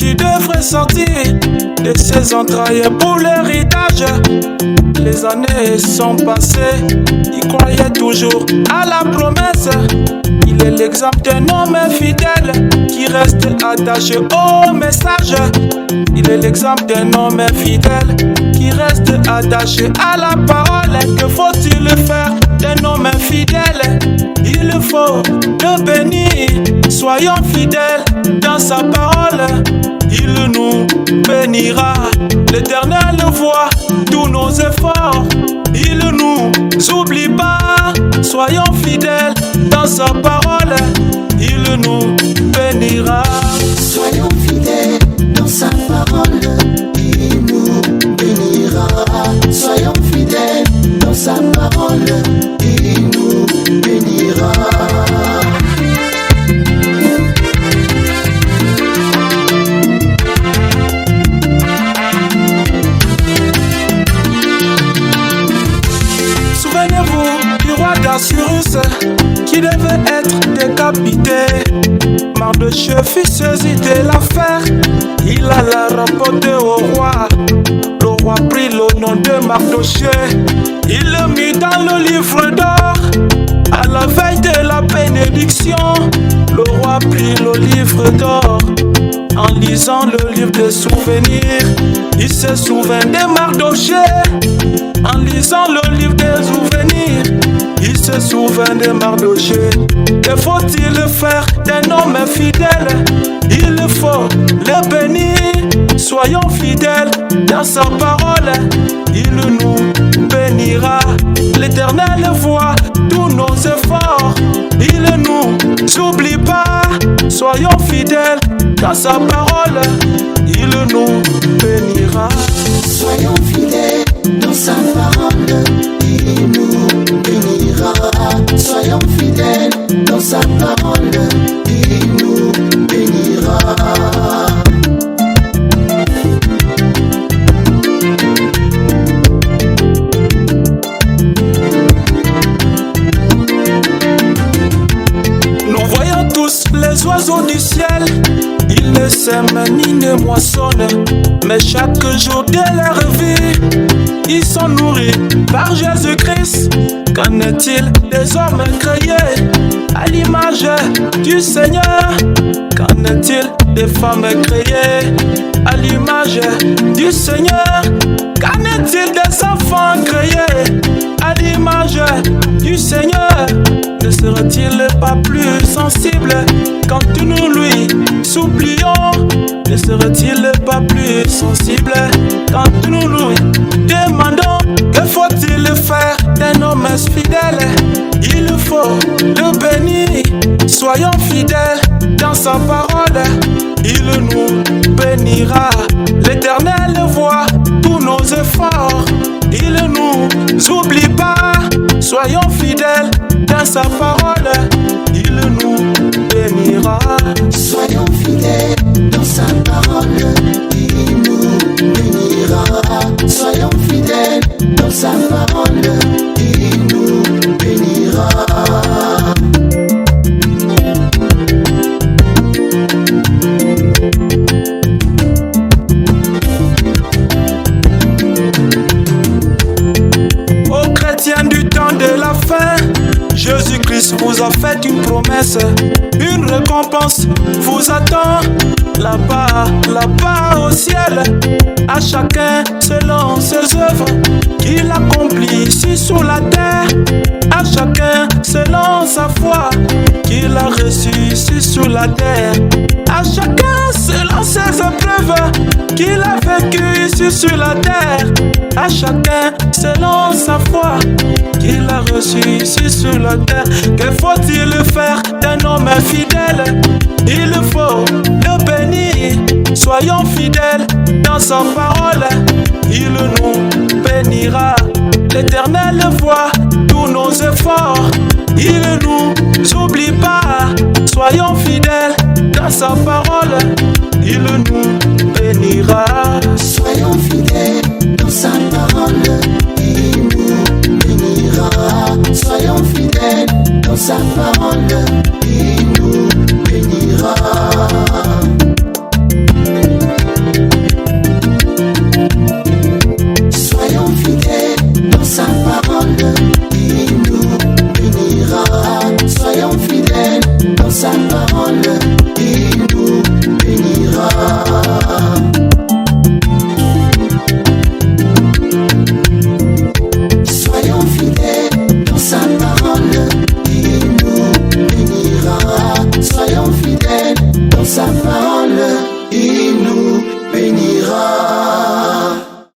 qui devrait sortir de ses entrailles pour l'héritage. Les années sont passées, il croyait toujours à la promesse. Il est l'exemple d'un homme fidèle qui reste attaché au message. Il est l'exemple d'un homme fidèle qui reste attaché à la parole. Que faut-il faire d'un homme fidèle? Il faut le bénir. Soyons fidèles dans sa parole. Il nous bénira. L'Éternel voit tous nos efforts. Il nous oublie pas. Soyons fidèles dans sa parole. Il nous bénira. Soyons fidèles dans sa parole. Il nous bénira. Soyons fidèles dans sa parole. Il nous bénira. Souvenez-vous du roi d'Assyrus qui devait être décapité. Mardochée fit saisir de l'affaire. Il alla rapporter au roi. Le roi prit le nom de Mardochée. Il le mit dans le livre d'or. À la veille de la bénédiction, le roi prit le livre d'or. En lisant le livre des souvenirs, il se souvint de Mardochée. En lisant le livre des souvenirs, il se souvint de Mardochée. Que faut-il faire d'un homme fidèle? Il faut le bénir. Soyons fidèles dans sa parole. Il nous bénira. L'Éternel voit tous nos efforts. Il ne nous oublie pas. Soyons fidèles dans sa parole. Il nous bénira. Soyons fidèles dans sa parole. Il nous bénira. Soyons fidèles dans sa parole. Il nous bénira. Les oiseaux du ciel, ils ne sèment ni ne moissonnent, mais chaque jour de leur vie, ils sont nourris par Jésus-Christ. Qu'en est-il des hommes créés à l'image du Seigneur? Qu'en est-il des femmes créées à l'image du Seigneur? Qu'en est-il des enfants créés à l'image du Seigneur? Ne serait-il pas plus sensible quand nous lui supplions? Ne serait-il pas plus sensible quand nous lui demandons? Que faut-il faire d'un homme fidèle? Il faut le bénir. Soyons fidèles dans sa parole. Il nous bénira. L'Éternel voit tous nos efforts. Il ne nous oublie pas. Soyons fidèles dans sa parole. Il nous bénira. Soyons fidèles dans sa parole. Il nous bénira. Soyons fidèles dans sa parole. Il nous bénira. Aux chrétiens du temps de la fin, Jésus-Christ vous a fait une promesse. Une récompense vous attend là-bas au ciel. À chacun selon ses œuvres qu'il accomplit ici sur la terre. À chacun selon sa foi qu'il a reçue ici sur la terre. À chacun selon ses épreuves qu'il a vécues ici sur la terre. À chacun selon sa foi qu'il a reçue ici sur la terre. Que faut-il faire d'un homme fidèle? Il faut le bénir. Soyons fidèles dans sa parole. Il nous bénira. L'Éternel voit tous nos efforts. Il ne nous oublie pas. Soyons fidèles dans sa parole.